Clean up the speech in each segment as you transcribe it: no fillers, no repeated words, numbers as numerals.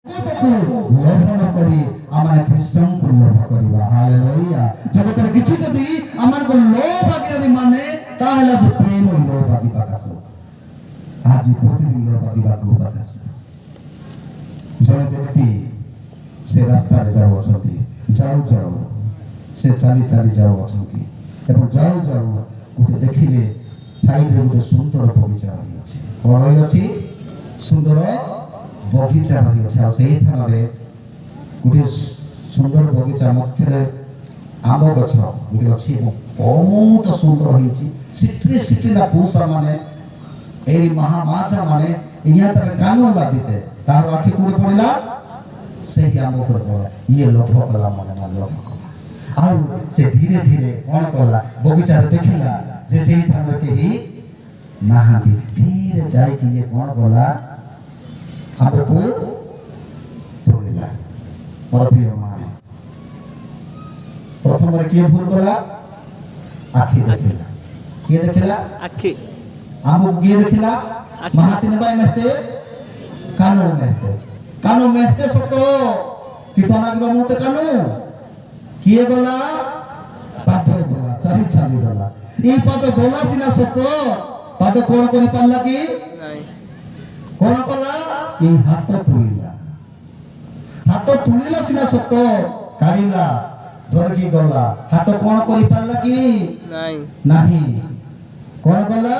লোভন করি আমার খ্রিস্টানকে লোভ করিবা হালেলুয়া জগতের কিছু যদি আমার লোভ আগে মানে তাহলে আজ প্রেম লোভ আগে পাকাছে আজ প্রতিদিন লোভ আগে পাকাছে জনে ব্যক্তি সে রাস্তায় যাও অଛନ୍ତି যাও যাও সে চালি চালি যাও অଛନ୍ତି এবং যাও যাও গোটে দেখিলে সাইডে গোটে সুন্দর বগিচা রহিଅଛି কଣ রহিଅଛି সুন্দর বগিচা রহিଅଛି ଆଉ ସେହି ସ୍ଥାନରେ ଗୋଟିଏ ସୁନ୍ଦର ବଗିଚା ମଧ୍ୟରେ ଆମ୍ବ ଗଛ ଗୋଟିଏ ଅଛି ଏବଂ ବହୁତ ସୁନ୍ଦର ହେଇଛି ସିଟ୍ରି ସିଟ୍ରିନା ପୁଷା ମାନେ ଏଇ ମହାମାଛା ମାନେ ଇଆ ତାର କାନ ଲାଗିତେ ତାହାର ଆଖି କୋଉଠି ପଡ଼ିଲା ସେହି ଆମ୍ବ ଉପରେ ପଡ଼ିଲା ଇଏ ଲୋଭ କଲା ମନେ ମନେ ଲୋଭ କଲା ଆଉ ସେ ଧୀରେ ଧୀରେ କ'ଣ କଲା ବଗିଚାରେ ଦେଖିଲା ଯେ ସେହି ସ୍ଥାନରେ କେହି ନାହାନ୍ତି ଧୀରେ ଯାଇକି ଇଏ କ'ଣ କଲା ଆମ୍ବକୁ ତୋଳିଲା ମୋର ପ୍ରିୟ ମାନେ ପ୍ରଥମରେ କିଏ ଭୁଲ କଲା ଆଖି ଦେଖିଲା କିଏ ଦେଖିଲା ଆଖି ଆମ୍ବକୁ କିଏ ଦେଖିଲା ମହାତିନ ବାଇ ମେତେ କାନୁ ମେତେ ସତ କିତନା ଯିବା ମତେ କାନୁ କିଏ ଗଲା ପାଦ ଗଲା ଚାଲି ଚାଲି ଗଲା এই পাদ গলা সিনা সত পাদ কোন করি পারলা কি নাই কোন কলা এই হাত তুলিলা সিনা সত কাড়িলা ধরকি গলা হাত কোন করি পারলা কি নাই নাহি কোন গলা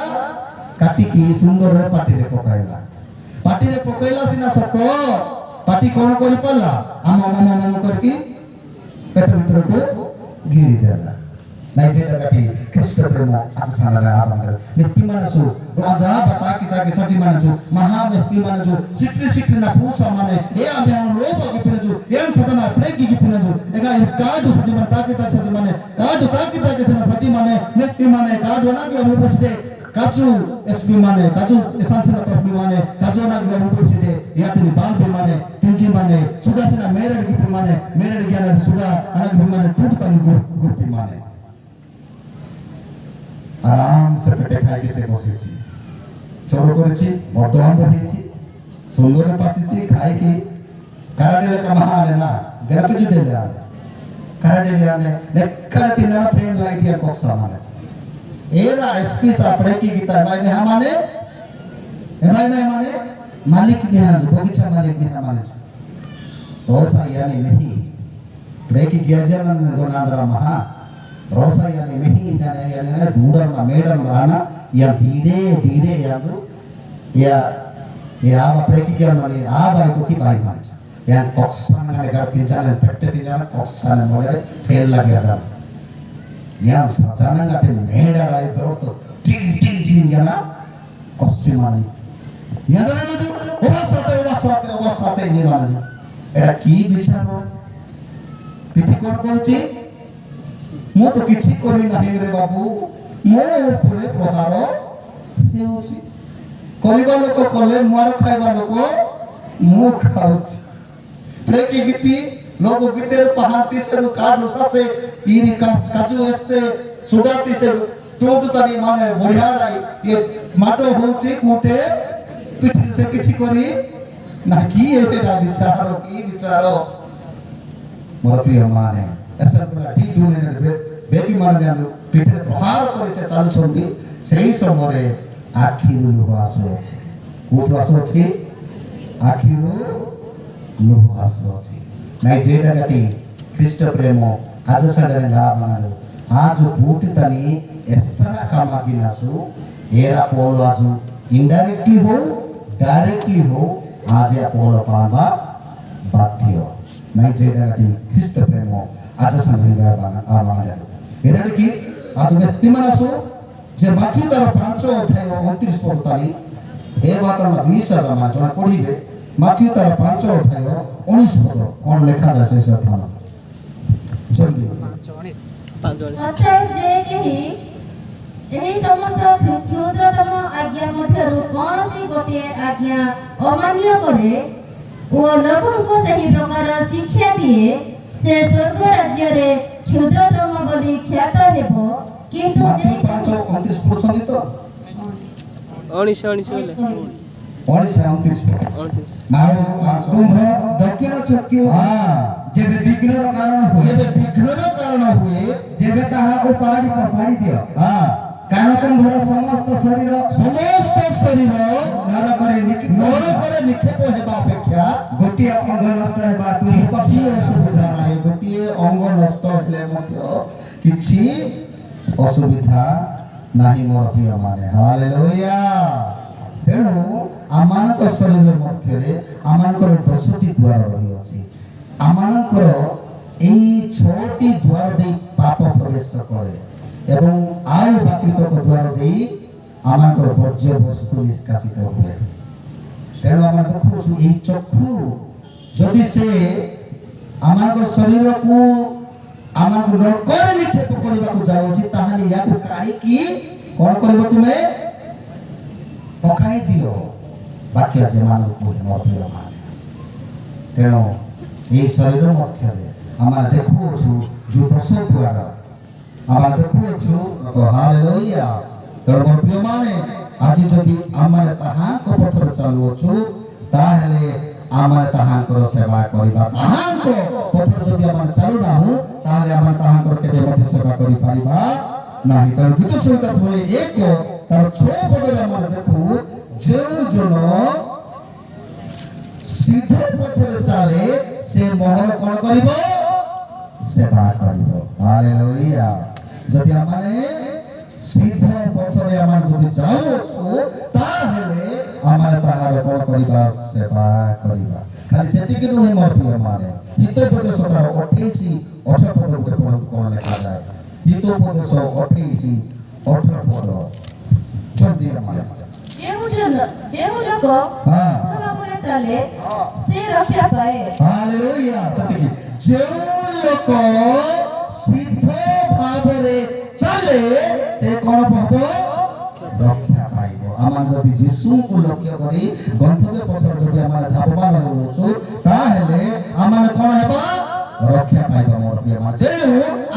কাটি কি সুন্দর রে পাটিরে পকাইলা সিনা সত পাটি কোন করি পারলা আম করকি পেট ভিতরକୁ গিলি দেলা নাই যেটা কাটি খ্রিস্ট প্রেম আজ সানারে আবাঙ্গর নেপি মানসু রাজা বাতা কিতা কে সজি মানজু মহা নেপি মানজু সিক্রি না পুসা মানে এ আবিয়ান লোভ কে পিনজু এন সদনা প্রেকি কে পিনজু এগা কাডু সজি মানে তাকে তাকে সজি মানে কাডু তাকে তাকে সনা সজি মানে নেপি মানে কাডু না কে মু বসতে কাজু এসপি মানে কাজু এসানসনা তপি মানে কাজু না কে মু বসতে ইয়াতিনি বালবি মানে তিনজি মানে সুগাসনা মেরেড কে মানে মেরেড জ্ঞান সুগা আনা কে মানে টুটতানি গুপি মানে आराम से पेटे खाई के से बसेছি চড় করেছি বর্তমান বহিছি সুন্দর পাচ্ছি খাই কি কারাডেলে কামাহালে না গেরা কিছু দেলে আনে কারাডেলে আনে নেকড়া তিননা ফ্রেন্ড লাইট ইয়ার বক্স আমানে এরা এসপি সাপড়ে কি গীতা ভাই মে মানে এ ভাই মে মানে মালিক বিহার বগিচা মালিক বিহার মানে रोसा यानी नहीं ब्रेक किया जाना गोनांद्रा महा रोसा यानी नहीं जाने यानी डूडर ना मेडर ना या धीरे धीरे या आप ब्रेक किया माने आप आई तो की बाई माने या कॉक्सन ने कर तीन चार पेट्टे तीन चार कॉक्सन ने मोरे फेल लगे जा या सचाना गाटे मेडर आई बेरो तो टिंग टिंग टिंग या कॉस्ट्यूम माने या जाने ना जो ओवासाते ये माने एटा की विचार पिठी कोन कहछि मो तो किछि करि नाही रे बाबू मो उपरे प्रकार हेउछि करिबा लोक कले मोर खाइबा लोक मो खाउछि प्रेकी गीती लोक गीतेर पहाती से काड ससे इरी काजू एस्ते सुडाती से टोट तनी माने बढियाडाई ये माटो होछि कुटे पिठी से किछि करि ना की एटा विचारो की विचारो मोर प्रिय माने ऐसा पूरा ठीक ढूंढने ने बेबी मान जान पिठे प्रहार करे से चालू छंती सेही समय आखिरु लोह आसो कोठ आसो छी आखिरु लोह आसो छी नै जेटा गटी ख्रिस्ट प्रेम आज सडरे गा मानो आज बूटी तनी एस्तरा कामा गिनासु एरा पोलो आजु इनडायरेक्टली हो डायरेक्टली हो आज पोलो पाबा बाध्य नै जेटा गटी ख्रिस्ट प्रेम आज संगंगा आमाने एरडकी आज व्यक्ति मनसु जे माथि तर 5 अध्याय 29 पद ताली ए बातन 20 जमा जणा पढिबे माथि तर 5 अध्याय 19 पद कोन लेखा जाय से स्थान जल्दी 5 अर्थात जे केही एही समस्त क्षुद्रतम आज्ञा मध्यरु कोनसी गोटे आज्ञा अमान्य करे ओ लोगों को सही प्रकार शिक्षा दिए से स्वर्ग राज्य रे क्षुद्रतम बोली ख्यात हेबो किंतु जे 5:29 पछंदी तो 19 बोले 29 नाउ तुम्भ ଚକ୍ଷୁ ଯେବେ ବିଘ୍ନର କାରଣ ହୁଏ ଯେବେ ତାହା ଉପାଡ଼ି ଦିଅ କାରଣ ତୁମ୍ଭର ସମସ୍ତ ଶରୀର ନରକରେ ନିକ୍ଷେପ ହେବା ଅପେକ୍ଷା ଗୋଟିଏ ଅଙ୍ଗ ନଷ୍ଟ ହେବା କିଛି ଅସୁବିଧା ନାହିଁ। ଗୋଟିଏ ଅଙ୍ଗ ନଷ୍ଟ ହେଲେ ମଧ୍ୟ କିଛି ଅସୁବିଧା ନାହିଁ ମୋର ପ୍ରିୟମାନେ। ହାଲେଲୁୟା। ତେଣୁ ଆମମାନଙ୍କ ଶରୀର ମଧ୍ୟରେ ଆମମାନଙ୍କର 10ଟି ଦ୍ୱାର ରହିଅଛି। ଆମମାନଙ୍କର ଏଇ 6ଟି ଦ୍ୱାର ଦେଇ ପାପ ପ୍ରବେଶ କରେ ଏବଂ ଆଉ ବାକିତକ ଦ୍ୱାର ଦେଇ ଆମମାନଙ୍କର ବର୍ଜ୍ୟ ବସ୍ତୁ ନିଷ୍କାସିତ ହୁଏ। ତେଣୁ ଆମେ ଦେଖୁଛୁ ଏହି ଚକ୍ଷୁ ଯଦି ସେ ଆମମାନଙ୍କ ଶରୀରକୁ ଆମକୁ ନରକରେ ନିକ୍ଷେପ କରିବାକୁ ଯାଉଛି ତାହେଲେ ୟାକୁ କାଢିକି କଣ କରିବ ତୁମେ ପକାଇ ଦିଅ ବାକ୍ୟ ଯେମାନଙ୍କୁ ମୋ ପ୍ରିୟମାନେ। ତେଣୁ ଏହି ଶରୀର ମଧ୍ୟରେ ଆମେ ଦେଖୁଅଛୁ ଯୋଉ 10 ଦ୍ୱାର ଆମେ ଦେଖୁଅଛୁ। ହାଲେଲୁୟା। ତେଣୁ ମୋ ପ୍ରିୟମାନେ ଆଜି ଯଦି ଆମେ ତାହାଙ୍କ ପଥରେ ଚାଲୁଅଛୁ ତାହେଲେ ଆମେ ତାହାଙ୍କର ସେବା କରିବା। ତାହାଙ୍କ ପଥରେ ଯଦି ଆମେ ଚାଲୁନାହୁଁ ତାହେଲେ ଆମେ ତାହାଙ୍କର କେବେ ମଧ୍ୟ ସେବା କରିପାରିବା ନାହିଁ। ତେଣୁ ଗୀତ ସଂହିତା 1 ତାର 6 ପଦରେ ଆମେ ଦେଖୁ ଯେଉଁ ଜଣ ସିଦ୍ଧ ପଥରେ ଚାଲେ ସେ ମୋହର କଣ କରିବ ସେବା କରିବ। ହାଲେଲୁୟା। ଯଦି ଆମେ ସିଦ୍ଧ ପଥରେ ଆମେ ଯଦି ଯାଉଅଛୁ ତାହେଲେ ଆମେ ତାହାର କଣ କରିବା ସେବା କରିବା। ଖାଲି ସେତିକି ନୁହେଁ ମୋର ପ୍ରିୟମାନେ। ହିତୋପଦେଶ 28-18 ପଦ ଗୋଟେ ପଢନ୍ତୁ କଣ ଲେଖାଯାଏ। ହିତୋପଦେଶ 28-18 ପଦ ଜଲ୍ଦି ଯେଉଁ ଲୋକ ଭାବରେ ଚାଲେ ସେ ରକ୍ଷା ପାଏ। ହାଲେଲୁୟା। ସେତିକି ଯେଉଁ ଲୋକ ସିଦ୍ଧ ଭାବରେ ଚାଲେ ସେ କଣ ପାବ ରକ୍ଷା ପାଇବ। ଆମେ ଯଦି ଯୀଶୁଙ୍କୁ ଲକ୍ଷ୍ୟ କରି ଗନ୍ତବ୍ୟ ପଥରେ ଯଦି ଆମେ ଧାବମାନ ହେଉଛୁ ତାହେଲେ ଆମେ କଣ ହେବା ରକ୍ଷା ପାଇବା ମୋର ପ୍ରିୟମାନେ। ତେଣୁ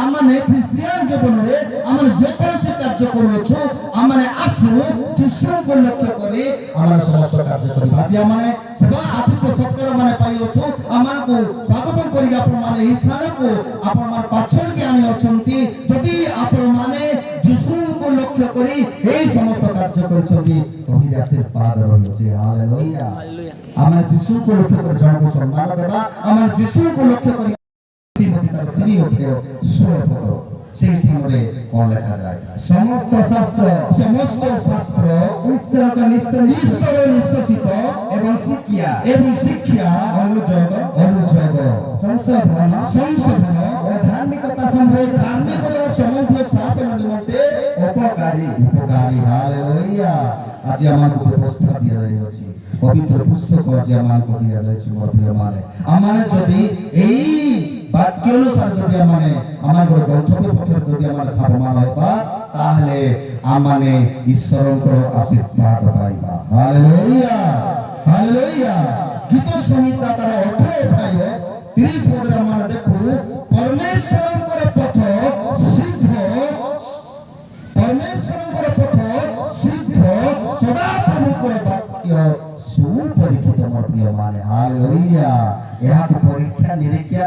ଆମେ ଖ୍ରୀଷ୍ଟିଆନ ଜୀବନରେ ଆମେ ଯେକୌଣସି କାର୍ଯ୍ୟ କରୁଅଛୁ ଆମେ ଆସୁ ଯୀଶୁଙ୍କୁ ଲକ୍ଷ୍ୟ କରି ଆମେ ସମସ୍ତ କାର୍ଯ୍ୟ କରିବା। ଆଜି ଆମେ ସେବା ଆତିଥ୍ୟ ସତ୍କାର ମାନେ ପାଇଅଛୁ। ଆମକୁ ସ୍ୱାଗତ କରି ଆପଣମାନେ ଏହି ସ୍ଥାନକୁ ଆପଣମାନେ ପାଛଡ଼ିକି ଆଣି ଅଛନ୍ତି। ଯଦି ଆପଣମାନେ ଯୀଶୁଙ୍କୁ ଲକ୍ଷ୍ୟ କରି ଏହି ସମସ୍ତ କାର୍ଯ୍ୟ କରିଛନ୍ତି ତହିଁରେ ଆଶୀର୍ବାଦ ରହିଅଛି। ହାଲେଲୁୟା। ଆମେ ଯୀଶୁଙ୍କୁ ଲକ୍ଷ୍ୟ କରି ଜଣକୁ ସମ୍ମାନ ଦେବା। ଆମେ ଯୀଶୁଙ୍କୁ ଲକ୍ଷ୍ୟ କରି সেই স্থানে কোন লেখা যায় সমস্ত শাস্ত্র ঈশ্বর নিঃশ্বাসিত এবং শিক্ষা অনুযোগ সংশোধন ও ধার্মিকতা সম্বন্ধীয় শাসন নিমন্তে উপকারী। হালেলুয়া। আজ আমাকে ব্যবস্থা দিয়া যাইଅଛି পবিত্র পুস্তক আজ আমাকে দিয়া যাইছে মোর প্রিয়ମାନେ। আমানে যদি এই বাক্য অনুসারে যদি আমার গন্তব্য পথে যদি আমার ভাবমান হইবা তাহলে আমানে ঈশ্বরଙ୍କର আশীর্বাদ পাইবা। হালেলুয়া। হালেলুয়া। গীত সংহিতা তার 18-30 পদরে আমরা দেখু পরমেশ্বরଙ୍କର পথ সিদ্ধ সদাপ্রভুଙ୍କର বাক্য সুপরিচিত মোর প্রিয়ମାନେ। হালেলুয়া। ଏହାକୁ ପରୀକ୍ଷା ନିରୀକ୍ଷା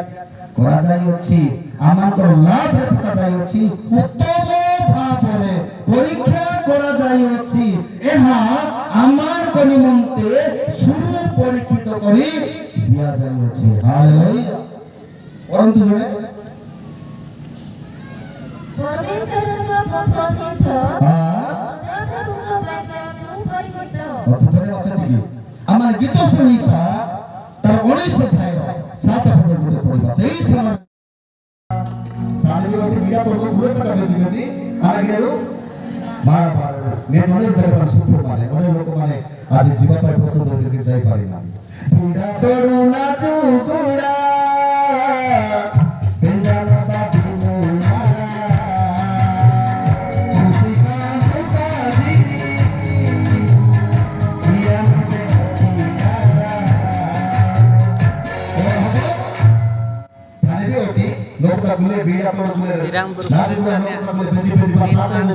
କରାଯାଇଅଛି ଆମଙ୍କର ଲାଭ ପକାଯାଇଅଛି ଉତ୍ତମ ଭାବରେ ପରୀକ୍ଷା କରାଯାଇଅଛି। ଏହା ଆମମାନଙ୍କ ନିମନ୍ତେ ସୁପରୀକ୍ଷିତ କରି ଦିଆଯାଇଅଛି। ହାଲେଲୁୟା। ପରନ୍ତୁ ଜଣେ ପରମେଶ୍ୱରଙ୍କ ପଥ ସିଦ୍ଧ ସଦାପ୍ରଭୁଙ୍କ ବାକ୍ୟ ସୁପରିଚିତ। ସେତିକି ଆମର ଗୀତ ସଂହିତା ତାର 19 ଅଧ୍ୟାୟ 7 ପଦ ଗୋଟେ ପଢିବା। ସେଇ ସ୍ଥାନ ସାନିବି ଗୋଟେ ବିଡ଼ା ତୋଡ଼ ହୁଏ ତ ବେଜି ଆଗିରୁ ମାର ନେ ଜଣେ ଜାଗାରେ ସୁଖ ମାନେ ଅନେକ ଲୋକମାନେ ଆଜି ଯିବା ପାଇଁ ପ୍ରସ୍ତୁତ ହୋଇକି ଯାଇ ପାରିନାହାନ୍ତି। ବିଡ଼ା ତୋଡ଼ୁ ନାଚୁ କୁଡ଼ା ପେଞ୍ଜାନ ବାବୁ ମାରା ମୁସିକା ମୁକା ଜିରି ଇଆ ମତେ ଠିକାରା ସାନିବି ଓଟି ଲୋକଟା ଗୁଲେ ବିଡ଼ା ତୋଡ଼ ଗୁଲେ ନାଚୁ ଗୁଲେ ଲୋକଟା ଗୁଲେ ବେଜି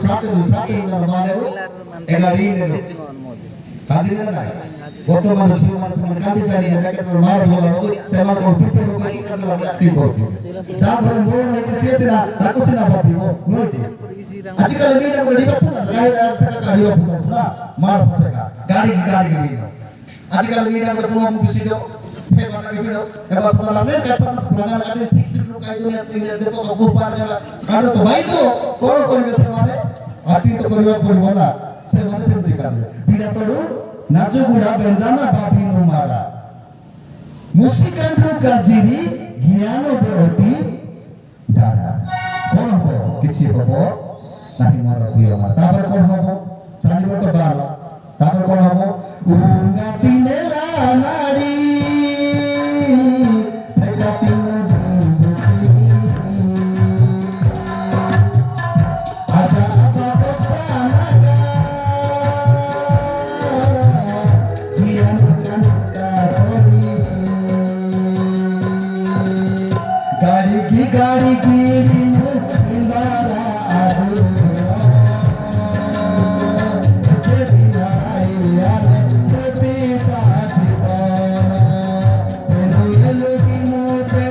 ସାତେ ମାନେରୁ ଏଗାଡ଼ି ନେରୁ କାଦିରେ ନାହିଁ ବର୍ତ୍ତମାନ ଝିଅମାନେ ସେମାନେ କାନ୍ଦି ଛାଡ଼ିଲେ ଯାକେ ମାଡ଼ ଭଲ ହବ ସେମାନଙ୍କୁ ଧୂପ କରି ଆକ୍ଟିଂ କରୁଥିବେ ଯାହାଫଳରେ ମୋର ହେଇଛି ସିଏ ସିନା ତାକୁ ସିନା ଭାବିବ ନୁହେଁ ଆଜିକାଲି ଏଇଟା ଗୋଟେ ଡିବା ଗାଈ ସେକା କାଢ଼ିବା ପୁରା ନା ମାଡ଼ ସେକା ଗାଡ଼ି ଆଜିକାଲି ଏଇଟା ଗୋଟେ ପୁଅ ବିସି ଦିଅ ଫେ ବାକି ଭିଡ଼ ଏବା ସଦା ନେ କାଟ ପ୍ଲାନ କାଟି ସିକ୍ତି କାଇ ଦୁନିଆ ତିନି ଦେବ ସବୁ ପାର କାଟ ତ ଭାଇ ତ କଣ କରିବେ ସେମାନେ ଆକ୍ଟିଂ ତ କରିବାକୁ ପଡ଼ିବ ନା ସେମାନେ ସେମିତି କରିବେ ବିନା ତଡୁ ନାଚଗୁଡ଼ା ବେଞ୍ଜାନା ବାବିନୁ ମାରା ମୁସିକାଣ୍ଡୁ କାଜିରି ଜ୍ଞାନ ବେଅଟି ଡାଢା କଣ ହବ କିଛି ହବ ନାହିଁ ମୋର ପ୍ରିୟ ମା ତାପରେ କଣ ହବ ଜାଣିବ ତ ବାବା ତାପରେ କଣ ହବ ଉଙ୍ଗାଟି ନେଲା ନାଡ଼ି ଫେକାତିନ ଝୁଂସି ଆଶା ଆଶା ବସାନାଗା ଜ୍ଞାନ କାনুକା କରି गाड़ी गिरी इंदारा आदु से दिनाई याने छोटी साथी पाना एलो की मोटे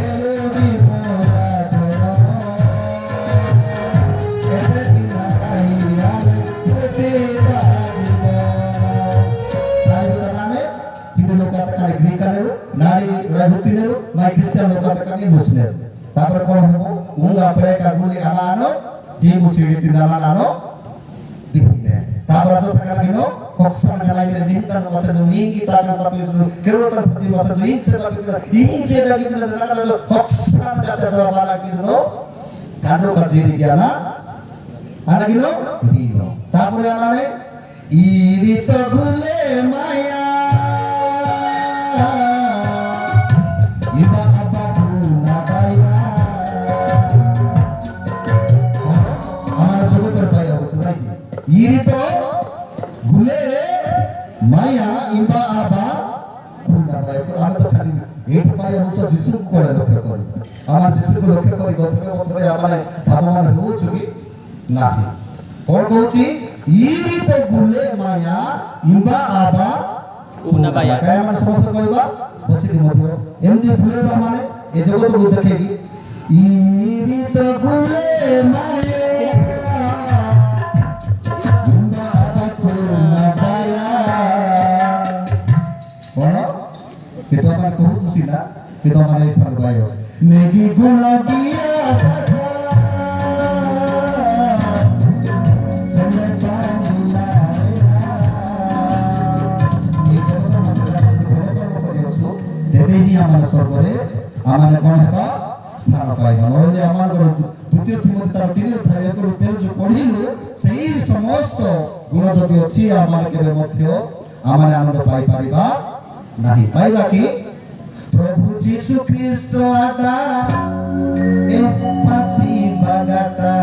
एलो की मोरा छोरा से दिनाई याने छोटी साथी पाना नारी बताने हिंदू लोग कहते हैं ग्रीक का नेहरू नारी राजपूती नेहरू मैं क्रिश्चियन लोग कहते हैं मुस्लिम তারপরে কোন হবো উঙ্গা প্রেকা গুলি আনানো ডিমু সিডি তিনালানো দিনে তারপরে তো সাকার দিনো ফক্সান গালাইলে দিনতান বসে মিঙ্গি তাকান তাপিস কেরোতা সতি বসে দুই সে তাপিস ইনি যেটা কি দিনা জানালো ফক্সান গাটা জবালা কিনো কান্ডো কাজেরি জ্ঞানা আনা কিনো দিনো তারপরে আনানে ইরিত গুলে মায়া ইবা ইরিতো গুলে মায়া ইম্বা আবা কুন্ডা পায় তো আমি তো খালি এই পায় হচ্ছে যিশু করে লক্ষ্য করি আমার যিশুকে লক্ষ্য করি গতরে বছরে আমার ধাবমান হচ্ছে কি না কোন কହୁଛି ইরিতো গুলে মায়া ইম্বা আবা কুন্ডা পায় কায় আমরা সমস্ত কইবা বসিকি মধ্যে এমনি ভুলেবা মানে এই জগতକୁ দেখেকি ইরিতো গুলে মায়া itu apa kau sih lah itu mana istilah bayo negi guna dia saja semekan itu sama dengan boleh kalau kau debe ini aman sorgore aman kau apa স্থান পাইবা নহলে আমার দ্বিতীয় তিমোথী তার 3 অধ্যায় 1 যে পড়িলু সেই সমস্ত গুণ যদি ଅଛି আমার কেবে মধ্য আমার আনন্দ পাই পারিবা नहीं पाइबा कि प्रभु जीशु ख्रीष्ट आटा ए फांसी बागाटा